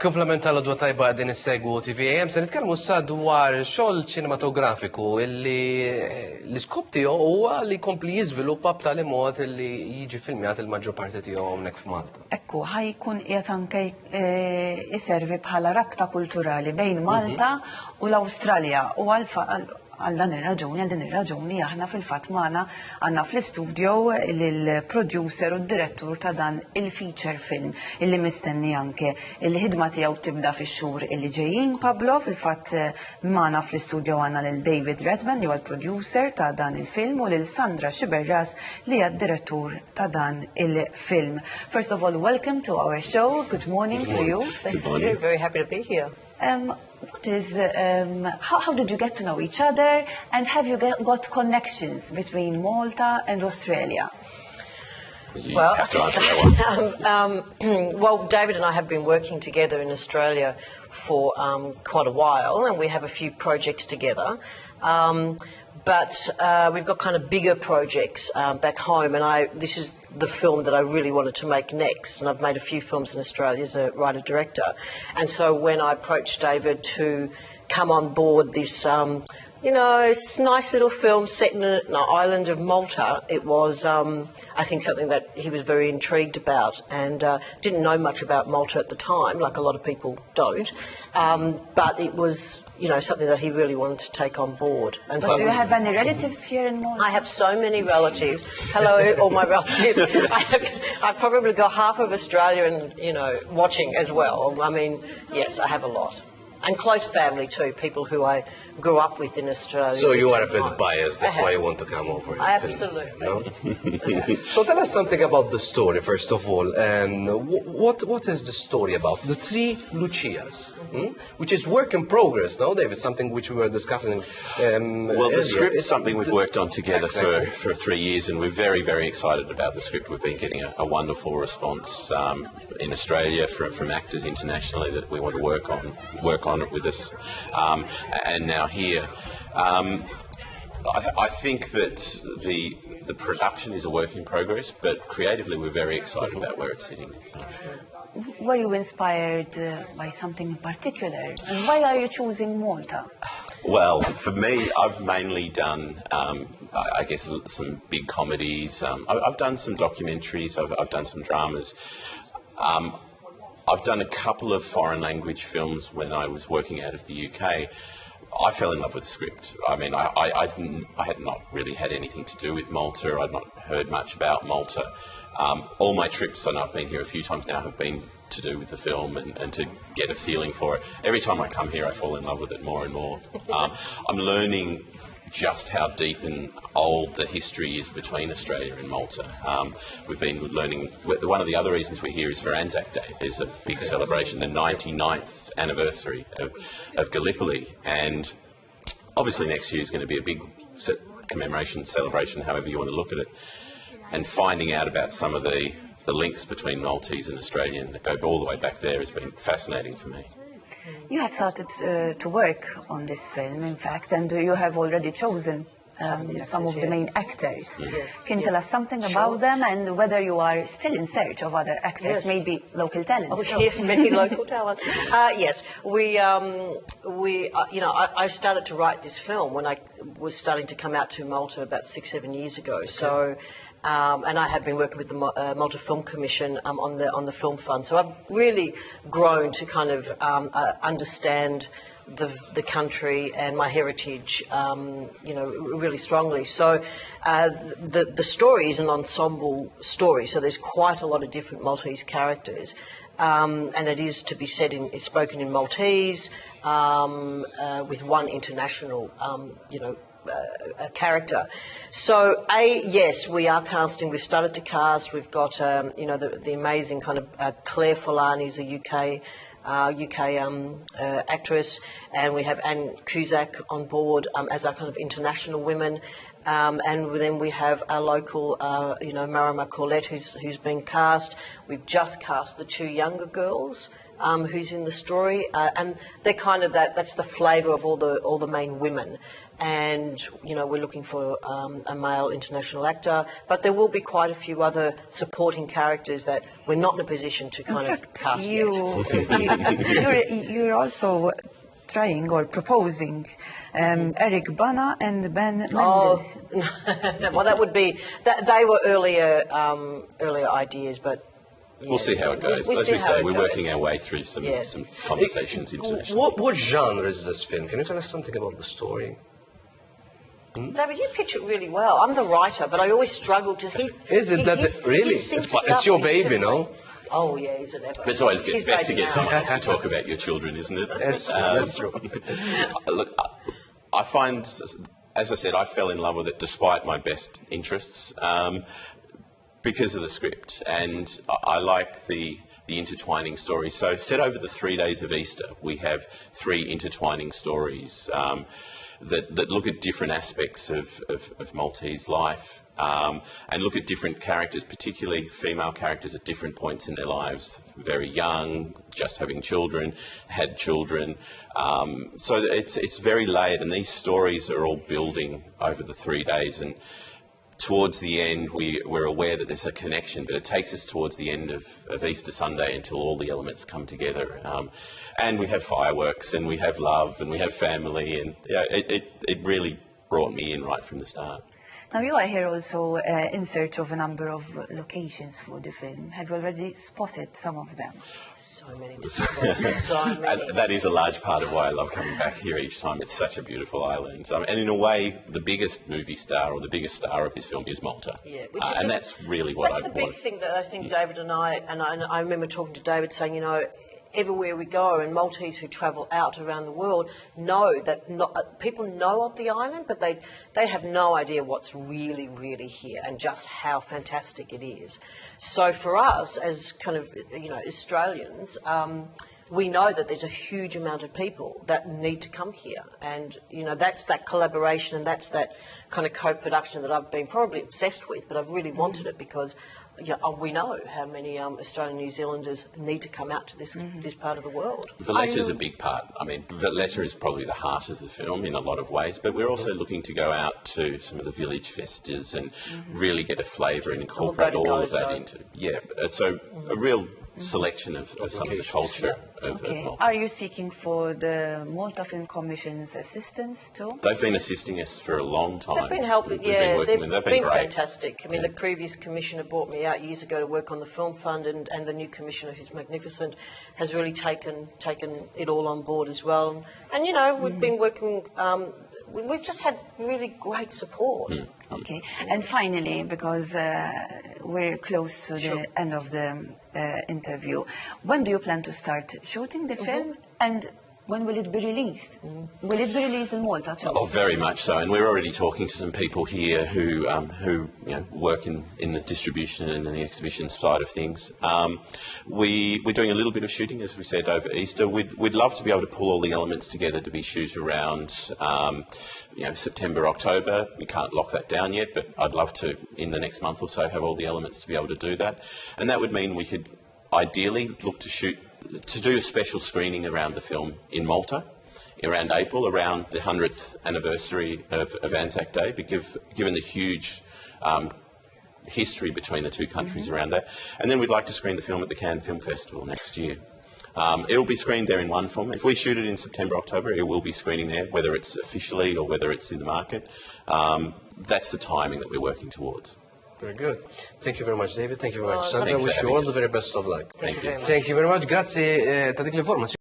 Komplement tal-għodwa tajba għadin is-segwu TVAM, se nitkellmu issa dwar xogħol ċinematografiku illi l-iskop tiegħu huwa li jkompli jiżviluppa b'tali mod illi jiġi filmjat il-maġġor parti tiegħu hawnhekk f'Malta. Ekku, ħajkun qiegħed anke iservi bħala rabta kulturali bejn Malta u l-Awstralja u għal din ir-raġuni aħna fil-fatt magħna għandna fl-istudio lill-producer u d-direttur ta' dan il-feature film illi mistenni anke il-ħidma tiegħu tibda fix-xhur illi ġejjin. Pablo, fil-fatt magħna fl-istudio għandna lil David Redman li huwa l-producer ta' dan il-film u lil Sandra Xiberras li hija d-direttur ta' dan il-film. First of all, welcome to our show. Good morning to you. Good morning. Very happy to be here. How did you get to know each other, and have you got connections between Malta and Australia? Well, well, David and I have been working together in Australia for quite a while, and we have a few projects together. But we've got kind of bigger projects back home, and this is the film that I really wanted to make next. And I've made a few films in Australia as a writer-director. And so when I approached David to come on board this, nice little film set in an island of Malta, it was, I think, something that he was very intrigued about, and didn't know much about Malta at the time, like a lot of people don't. But it was, something that he really wanted to take on board. And so do you have any relatives here in Malta? I have so many relatives. Hello, all my relatives. I've probably got half of Australia and, watching as well. I mean, yes, I have a lot. And close family too, people who I grew up with in Australia. So you are a bit biased, that's why you want to come over. Absolutely. No? So tell us something about the story, first of all. What is the story about? The three Lucias, which is work in progress, no, David? Something which we were discussing Well, the script is something we've worked on together for 3 years, and we're very, very excited about the script. We've been getting a wonderful response in Australia from actors internationally that we want to work on it with us, and now here. I think that the production is a work in progress, but creatively we're very excited about where it's sitting. Were you inspired by something in particular? And why are you choosing Malta? Well, for me, I've mainly done, I guess, some big comedies. I've done some documentaries. I've done some dramas. I've done a couple of foreign language films when I was working out of the UK. I fell in love with the script. I mean, I had not really had anything to do with Malta. I'd not heard much about Malta. All my trips, and I've been here a few times now, have been to do with the film and to get a feeling for it. Every time I come here, I fall in love with it more and more. I'm learning just how deep and old the history is between Australia and Malta. We've been learning, one of the other reasons we're here is for Anzac Day. There's a big celebration, the 99th anniversary of Gallipoli, and obviously next year is going to be a big commemoration, celebration, however you want to look at it, and finding out about some of the links between Maltese and Australian that go all the way back there has been fascinating for me. You have started to work on this film, in fact, and you have already chosen some of the main actors. Yes. Can you tell us something about them and whether you are still in search of other actors, maybe local talent? Oh, yes, many local talent. Yes, I started to write this film when I was starting to come out to Malta about 6-7 years ago. Okay. So. And I have been working with the Malta Film Commission on the film fund. So I've really grown to kind of understand the country and my heritage, really strongly. So the story is an ensemble story. So there's quite a lot of different Maltese characters, and it is to be said it's spoken in Maltese with one international, a character. So, yes, we are casting. We've started to cast. We've got, the amazing kind of Claire Fulani's a UK actress, and we have Anne Cusack on board as our kind of international women, and then we have our local, Marama Corlett, who's been cast. We've just cast the two younger girls. Who's in the story, and they're kind of that's the flavour of all the main women. And we're looking for a male international actor, but there will be quite a few other supporting characters that we're not in a position to kind of cast yet. You You're also trying or proposing Eric Bana and Ben Mendes. Well, that would be that. They were earlier ideas, but yeah, We'll see how it goes. we'll As see we how say, it we're goes. working our way through some conversations internationally. What genre is this film? Can you tell us something about the story? David, you pitch it really well. I'm the writer, but I always struggle to. Really? It's your baby, no? Oh yeah, is it ever? But it's always His best to baby get now. someone else to talk about your children, isn't it? That's true. Look, I find, as I said, I fell in love with it despite my best interests because of the script, and I like the intertwining stories. So set over the 3 days of Easter, we have 3 intertwining stories that look at different aspects of Maltese life and look at different characters, particularly female characters at different points in their lives, very young, just having children, had children. So it's very layered, and these stories are all building over the 3 days. And towards the end, we're aware that there's a connection, but it takes us towards the end of Easter Sunday until all the elements come together. And we have fireworks, and we have love, and we have family, and yeah, it really brought me in right from the start. Now you are here also in search of a number of locations for the film. Have you already spotted some of them? So many. So many. And that is a large part of why I love coming back here each time. It's such a beautiful island. And in a way, the biggest movie star or the biggest star of this film is Malta. Yeah, and that's really what I want. That's the big thing that I think David and I remember talking to David saying, you know, everywhere we go, and Maltese who travel out around the world know that people know of the island, but they have no idea what's really, really here and just how fantastic it is. So for us, as kind of, you know, Australians, we know that there's a huge amount of people that need to come here, and you know that's that collaboration and that's that kind of co-production that I've been probably obsessed with, but I've really wanted it because we know how many Australian New Zealanders need to come out to this part of the world. Valletta is a big part. I mean, Valletta is probably the heart of the film in a lot of ways, but we're also looking to go out to some of the village festas and really get a flavour and incorporate all of that into. Yeah, so a real selection of some of the culture of Malta. Are you seeking for the Malta Film Commission's assistance too? They've been assisting us for a long time. They've been helping, They've been great. Fantastic. I mean, the previous commissioner brought me out years ago to work on the film fund, and the new commissioner, who's magnificent, has really taken it all on board as well. And you know, we've been working. We've just had really great support. Okay, and finally, because we're close to the end of the interview, when do you plan to start shooting the film, and when will it be released? Will it be released in Malta too? Oh, very much so. And we're already talking to some people here who you know, work in the distribution and in the exhibition side of things. We're doing a little bit of shooting, as we said, over Easter. We'd love to be able to pull all the elements together to be shoot around you know, September, October. We can't lock that down yet, but I'd love to, in the next month or so, have all the elements to be able to do that. And that would mean we could ideally look to do a special screening around the film in Malta around April, around the 100th anniversary of Anzac Day, given the huge history between the two countries around that. And then we'd like to screen the film at the Cannes Film Festival next year. It'll be screened there in one form. If we shoot it in September, October, it will be screening there, whether it's officially or whether it's in the market. That's the timing that we're working towards. Very good. Thank you very much, David. Thank you very much, Oh, Sandra. thanks for Wish you having all the us. very best of luck. Thank you very much. Thank you very much. Grazie ta' dik l-informazzjoni.